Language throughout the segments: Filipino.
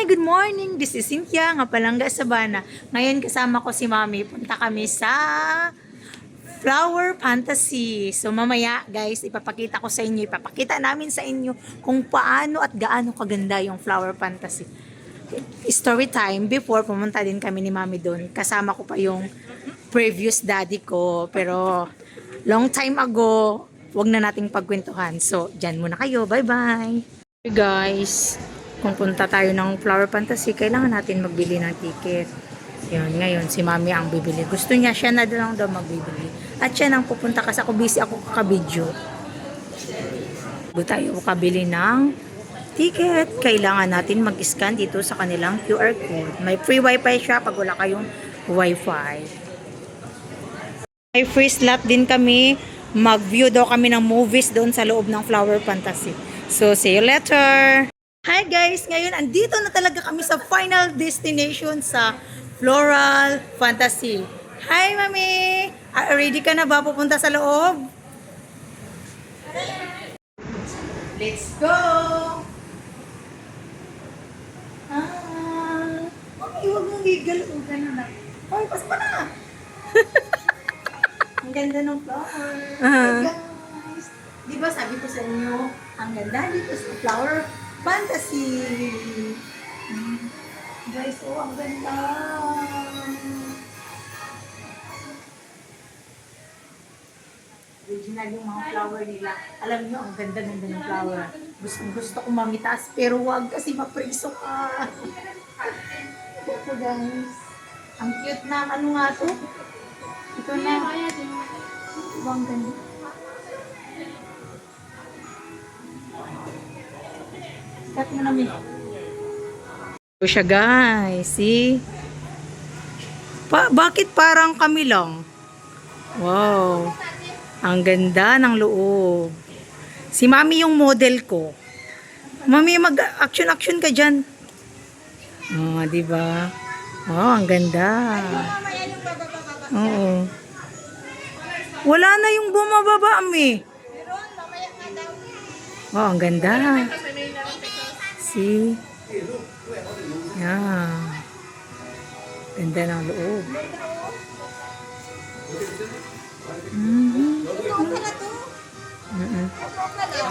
Good morning! This is Cynthia, nga Palangga Sabana. Ngayon kasama ko si Mami. Punta kami sa Flower Fantasy. So mamaya guys, ipapakita namin sa inyo kung paano at gaano kaganda yung Flower Fantasy. Story time, before pumunta din kami ni Mami doon. Kasama ko pa yung previous daddy ko. Pero long time ago, wag na nating pagkwentuhan. So, dyan muna kayo. Bye-bye! Hey guys, kung punta tayo ng Flower Fantasy, kailangan natin magbili ng ticket. Yun, ngayon si Mami ang bibili. Gusto niya, siya na lang daw magbibili. At siya nang pupunta kasi ako, busy ako kakabidyo. Bago tayo kabili ng ticket, kailangan natin mag-scan dito sa kanilang QR code. May free wifi siya pag wala kayong wifi. May free slot din kami. Mag-view daw kami ng movies doon sa loob ng Flower Fantasy. So, see you later! Hi guys! Ngayon, andito na talaga kami sa final destination sa Floral Fantasy. Hi, Mami! Ready ka na ba pupunta sa loob? Let's go! Mami, huwag mong gigalo. Ganun na. Hoy, pas pa na! Ang ganda ng flower. Guys! Di ba sabi ko sa inyo, ang ganda dito sa Flower Fantasy. Guys, oh, ang ganda. Original yung mga flower nila. Alam niyo, ang ganda-ganda ng flower. Gusto ko mamitaas, pero wag kasi mapriso ka. Ito guys. Ang cute na, ano nga to? Ito na. Ito ang ganda. Cut mo namin. Ito siya guys, see? Bakit parang kami lang? Wow. Ang ganda ng loob. Si Mami yung model ko. Mami, mag-action-action ka dyan. Oh, diba? Oh, ang ganda. Oo. Wala na yung bumababa, Ami. Oh, ang ganda. See? Yeah. Ganda ng loob.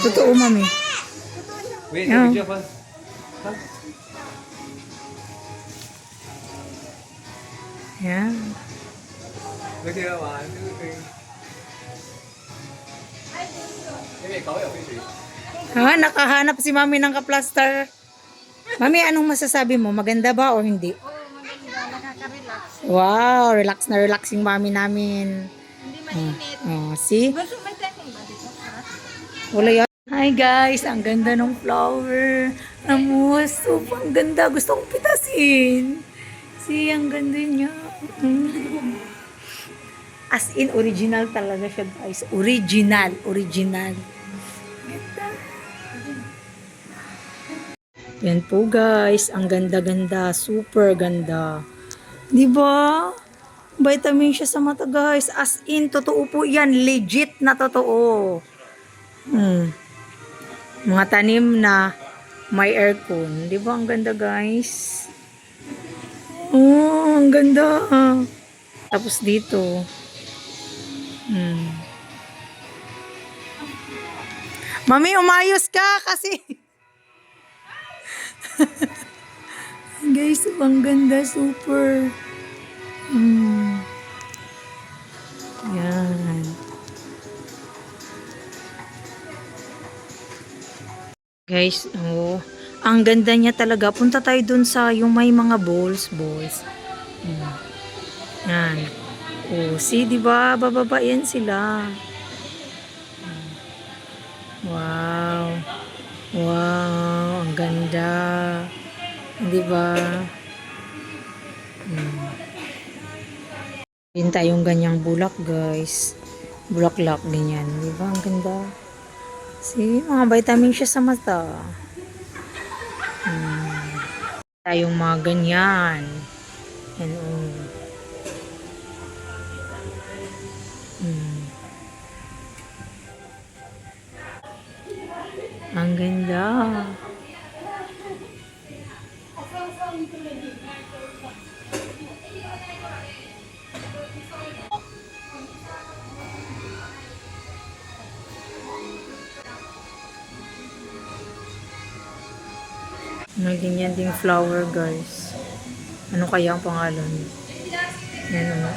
Totoo, Mami. Wait, video pa. Yeah. Okay, 1, 2, 3. Ha, nakahanap si Mami ng ka-plaster. Mami, anong masasabi mo? Maganda ba o hindi? Oo, maganda. Nakaka-relax. Wow, relax na relax yung Mami namin. Hindi mainit. Oh, see? Gusto may tanong ba dito? Wala yan. Hi guys, ang ganda ng flower. Amuso, ang ganda. Gusto kong pitasin. See, ang ganda niya. As in, original talaga siya guys. Original. Ganda. Yan po guys, ang ganda-ganda, super ganda. 'Di ba? Vitamin siya sa mata guys. As in, totoo po 'yan, legit na totoo. Mga tanim na may aircon. 'Di ba ang ganda guys? Oh, ang ganda. Tapos dito. Mami, umayos ka kasi. Guys, ang ganda, super. Yan. Guys, oh, ang ganda niya talaga. Punta tayo dun sa yung may mga balls. Yan. Oh, see, di ba? Bababa yan sila. Wow. Wow, ang ganda. Di ba? Din tayong ganyang bulak, guys. Bulaklak ganyan. Di ba? Ang ganda. See, mga vitamin siya sa mata. Tayong mga ganyan. Yan, oh. Ang ganda. May ganyan ding flower, guys. Ano kaya ang pangalan? Yan o.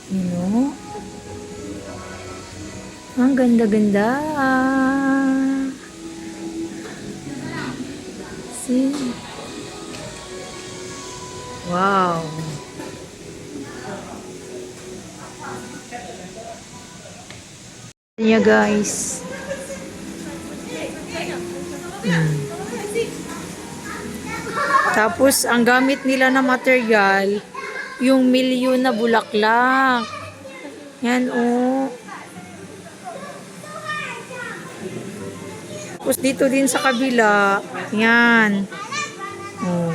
Ano? Ang ganda-ganda. See? Wow. Niya, guys. Tapos, ang gamit nila na material, yung milyon na bulaklak. Yan, oh. Tapos, dito din sa kabila, yan. Oh.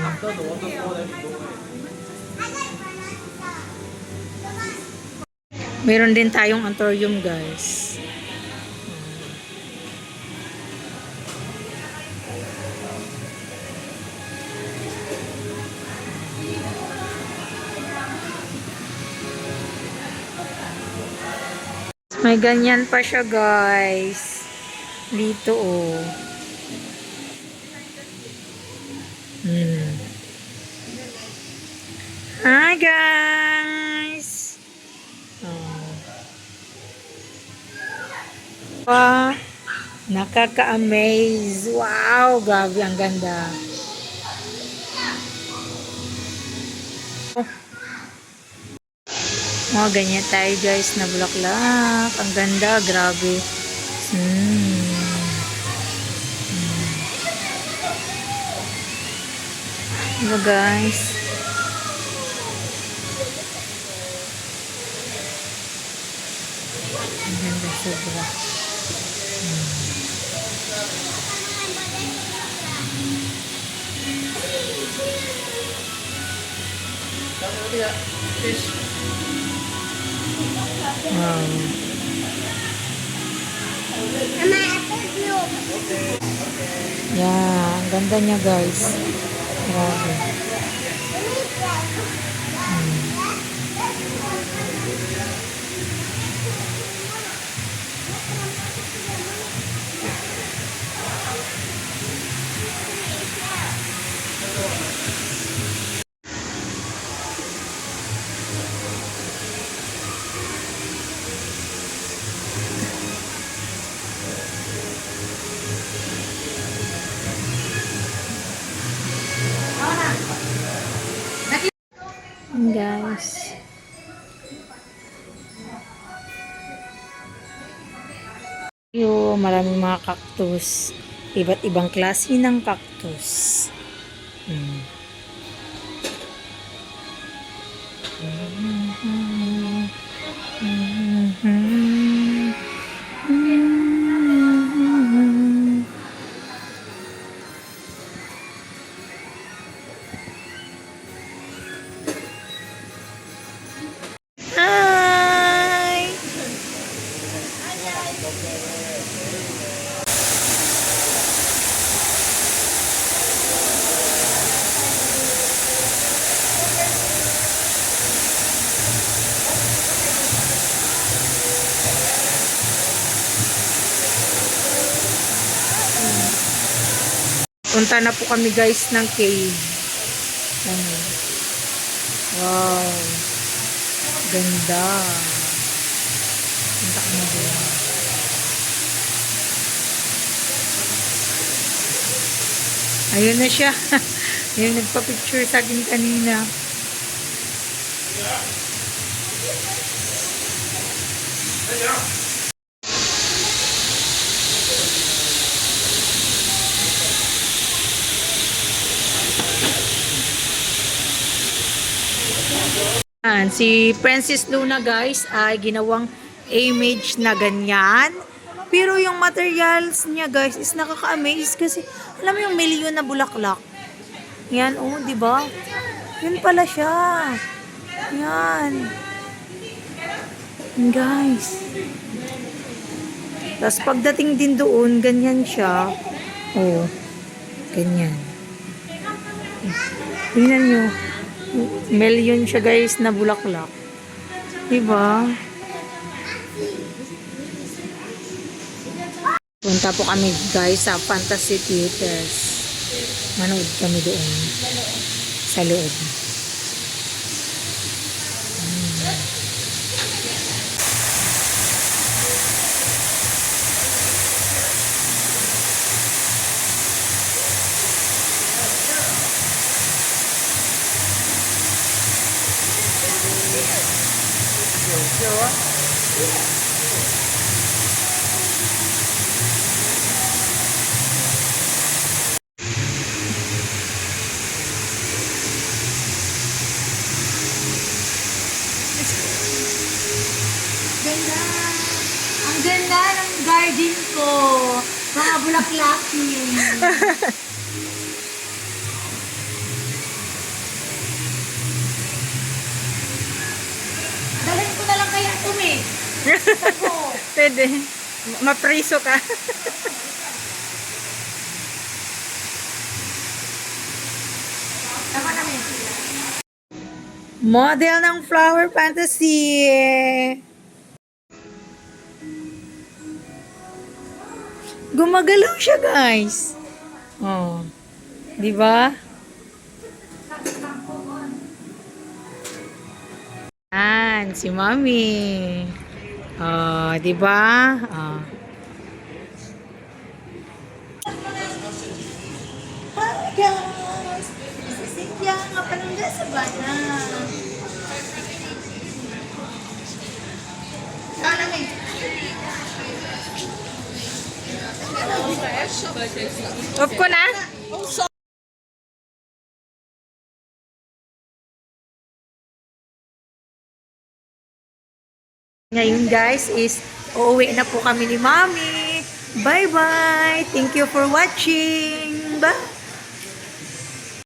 Meron din tayong anthurium, guys. May ganyan pa siya, guys. Dito, oh. Hi, guys! Oh. Wow! Nakaka-amaze! Wow! Grabe, ang ganda. Mga ganyan tayo, guys, na bulaklak. Ang ganda, grabe. Diba, guys? Ang ganda sobra. Wow. Yeah, ang ganda niya, guys. Grabe. Guys. Maraming mga cactus. Iba't ibang klase ng cactus. Hi! Punta na po kami, guys, ng cave. Wow. Ganda. Punta ka na doon. Ayun na siya. Ayun, nagpa-picture sa akin kanina. Si Princess Luna, guys, ay ginawang image na ganyan. Pero yung materials niya, guys, is nakaka-amaze kasi alam mo yung milyon na bulaklak. Yan, oh, di ba? Yun pala siya. Yan. Guys. Tapos pagdating din doon, ganyan siya. Oh, ganyan. Tingnan nyo. Million siya guys na bulaklak. Diba? Punta po kami guys sa Fantasy Theaters. Manood kami doon. Sa loob. Ganda! Ang ganda ng garden ko! Mga bulaklakin! Dalhin ko na lang kaya ito eh. Pwede. Mapriso ka. Tama namin. Model ng Flower Fantasy. Gumagalaw siya, guys. Oh. 'Di ba? Yan, si Mami. Oh, 'di ba? Oh. Hi, guys. Si Cynthia nga palangga sa bana. Off ko na? Ngayon guys is uuwi na po kami ni Mami. Bye-bye. Thank you for watching. Bye.